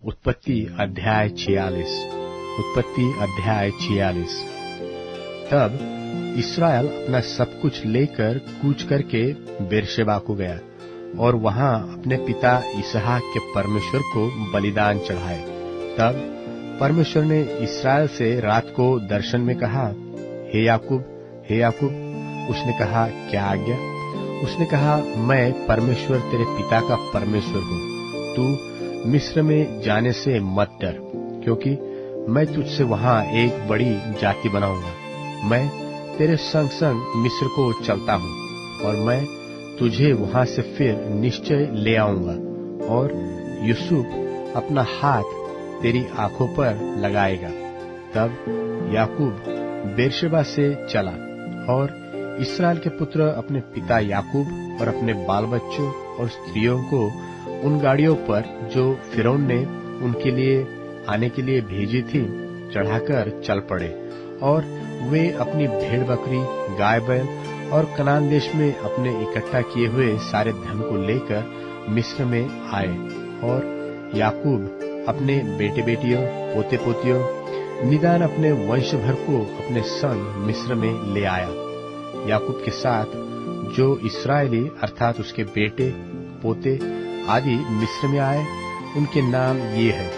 उत्पत्ति अध्याय 46। उत्पत्ति अध्याय 46। तब इस्राएल अपना सब कुछ लेकर कूच करके बेरशेबा को गया और वहां अपने पिता इसहाक के परमेश्वर को बलिदान चढ़ाए। तब परमेश्वर ने इस्राएल से रात को दर्शन में कहा, हे याकूब, हे याकूब। उसने कहा, क्या आज्ञा? उसने कहा, मैं परमेश्वर तेरे पिता का परमेश्वर हूँ। तू मिस्र में जाने से मत डर, क्योंकि मैं तुझसे वहां एक बड़ी जाति बनाऊंगा। मैं तेरे संग संग मिस्र को चलता हूँ और मैं तुझे वहां से फिर निश्चय ले आऊंगा और यूसुफ अपना हाथ तेरी आंखों पर लगाएगा। तब याकूब बेरशेबा से चला और इस्राएल के पुत्र अपने पिता याकूब और अपने बाल बच्चों और स्त्रियों को उन गाड़ियों पर जो फिरौन ने उनके लिए आने के लिए भेजी थी चढ़ाकर चल पड़े और वे अपनी भेड़ बकरी, गाय बैल और कनान देश में अपने इकट्ठा किए हुए सारे धन को लेकर मिस्र में आए। और याकूब अपने बेटे बेटियों, पोते पोतियों, निदान अपने वंश भर को अपने संग मिस्र में ले आया। याकूब के साथ जो इस्राएली अर्थात उसके बेटे, पोते आदि मिस्र में आए, उनके नाम ये है।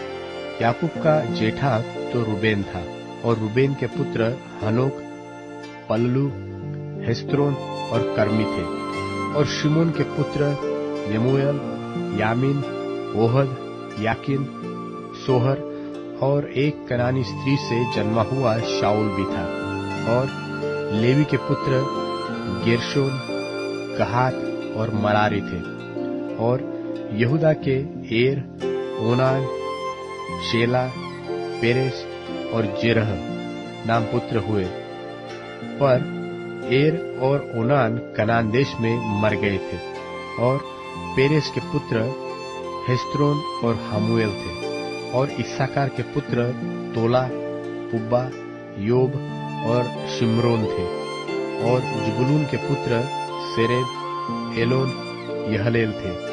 याकूब का जेठा तो रूबेन था और रूबेन के पुत्र हनोक, पल्लू, हेस्रोन और कर्मी थे। और शिमोन के पुत्र यमूएल, यामीन, ओहद, याकिन, सोहर और एक कनानी स्त्री से जन्मा हुआ शाऊल भी था। और लेवी के पुत्र गेरशोन, कहात और मरारी थे। और यहूदा के एर, ओनान, शेला, पेरेस और जेरह नाम पुत्र हुए। पर एर और ओनान कनान देश में मर गए थे। और पेरेस के पुत्र हेस्रोन और हमुएल थे। और इस्साकार के पुत्र तोला, पुब्बा, योब और शिम्रोन थे। और जुबुलून के पुत्र सेरेद, एलोन, यहलेल थे।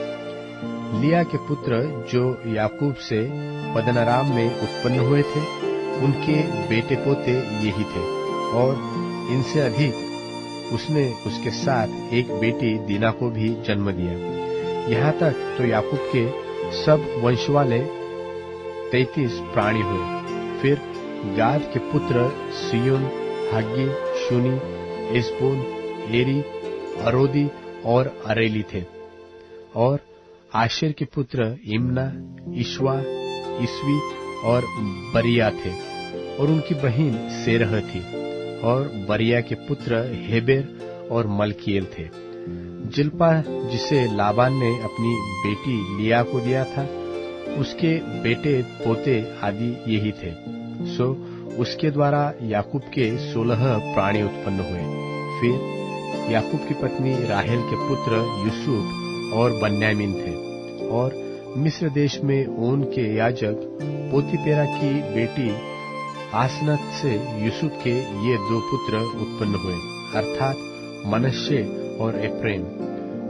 लिया के पुत्र जो याकूब से पदनराम में उत्पन्न हुए थे, उनके बेटे पोते यही थे। और इनसे अधिक उसने उसके साथ एक बेटी दीना को भी जन्म दिया। यहाँ तक तो याकूब के सब वंश वाले 33 प्राणी हुए। फिर गाद के पुत्र सियोन, हग्गी, शूनी, एस्बोन, एरी, अरोदी और अरेली थे। और आशेर के पुत्र इम्ना, इश्वा, इसवी और बरिया थे। और उनकी बहन सेरह थी। और बरिया के पुत्र हेबेर और मलकीएल थे। जिल्पा जिसे लाबान ने अपनी बेटी लिया को दिया था, उसके बेटे पोते आदि यही थे। सो उसके द्वारा याकूब के 16 प्राणी उत्पन्न हुए। फिर याकूब की पत्नी राहेल के पुत्र यूसुफ और बन्यामीन थे। और मिस्र देश में ओन के याजक पोतीपेरा की बेटी आसनत से यूसुफ के ये 2 पुत्र उत्पन्न हुए, अर्थात मनश्शे और एफ्रेम।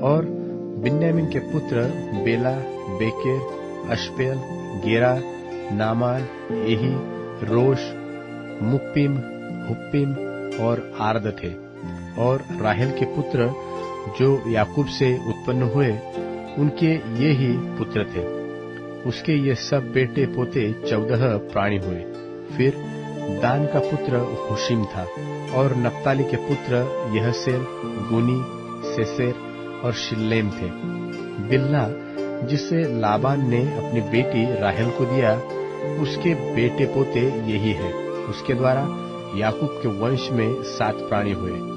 और बिन्यामीन के पुत्र बेला, बेकेर, अश्पेल, गेरा, नामान, एही, रोश, मुप्पीम, हुप्पीम और आर्द थे। और राहेल के पुत्र जो याकूब से उत्पन्न हुए, उनके ये ही पुत्र थे। उसके ये सब बेटे पोते 14 प्राणी हुए। फिर दान का पुत्र हुशीम था। और नप्ताली के पुत्र यहसेल, गुनी, सेसेर और शिल्लेम थे। बिल्हा जिसे लाबान ने अपनी बेटी राहेल को दिया, उसके बेटे पोते यही है। उसके द्वारा याकूब के वंश में 7 प्राणी हुए।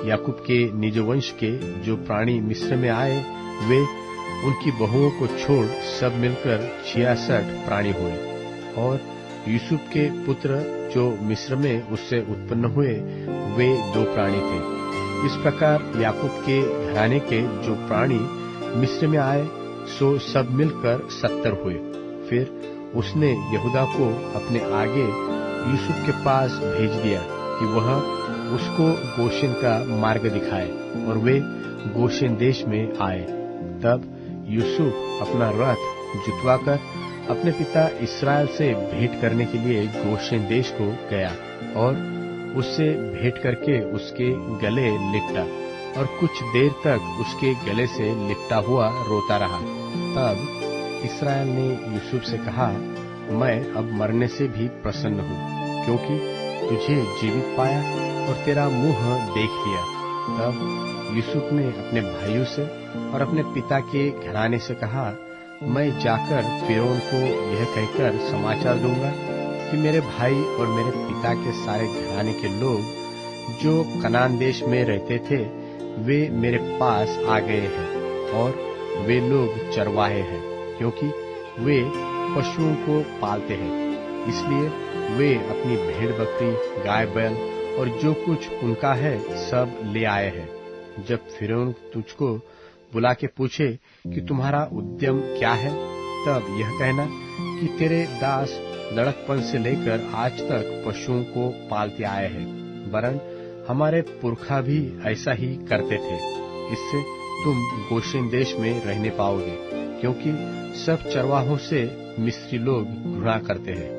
याकूब के निज वंश के जो प्राणी मिस्र में आए, वे उनकी बहुओं को छोड़ सब मिलकर 66 प्राणी हुए। और यूसुफ के पुत्र जो मिस्र में उससे उत्पन्न हुए, वे 2 प्राणी थे। इस प्रकार याकूब के घराने के जो प्राणी मिस्र में आए, सो सब मिलकर 70 हुए। फिर उसने यहूदा को अपने आगे यूसुफ के पास भेज दिया कि वह उसको गोशेन का मार्ग दिखाए। और वे गोशेन देश में आए। तब यूसुफ अपना रथ जुतवाकर अपने पिता इसराइल से भेंट करने के लिए गोशेन देश को गया और उससे भेंट करके उसके गले लिपटा और कुछ देर तक उसके गले से लिपटा हुआ रोता रहा। तब इसराइल ने यूसुफ से कहा, मैं अब मरने से भी प्रसन्न हूँ, क्योंकि तुझे जीवित पाया और तेरा मुंह देख लिया। तब यूसुफ ने अपने भाइयों से और अपने पिता के घराने से कहा, मैं जाकर फिरौन को यह कहकर समाचार दूंगा कि मेरे भाई और मेरे पिता के सारे घराने के लोग जो कनान देश में रहते थे वे मेरे पास आ गए हैं और वे लोग चरवाहे हैं, क्योंकि वे पशुओं को पालते हैं। इसलिए वे अपनी भेड़ बकरी, गाय बैल और जो कुछ उनका है सब ले आए हैं। जब फिरौन तुझको बुला के पूछे कि तुम्हारा उद्यम क्या है, तब यह कहना कि तेरे दास लड़कपन से लेकर आज तक पशुओं को पालते आए हैं, वरन हमारे पुरखा भी ऐसा ही करते थे। इससे तुम गोशेन देश में रहने पाओगे, क्योंकि सब चरवाहों से मिस्री लोग घृणा करते हैं।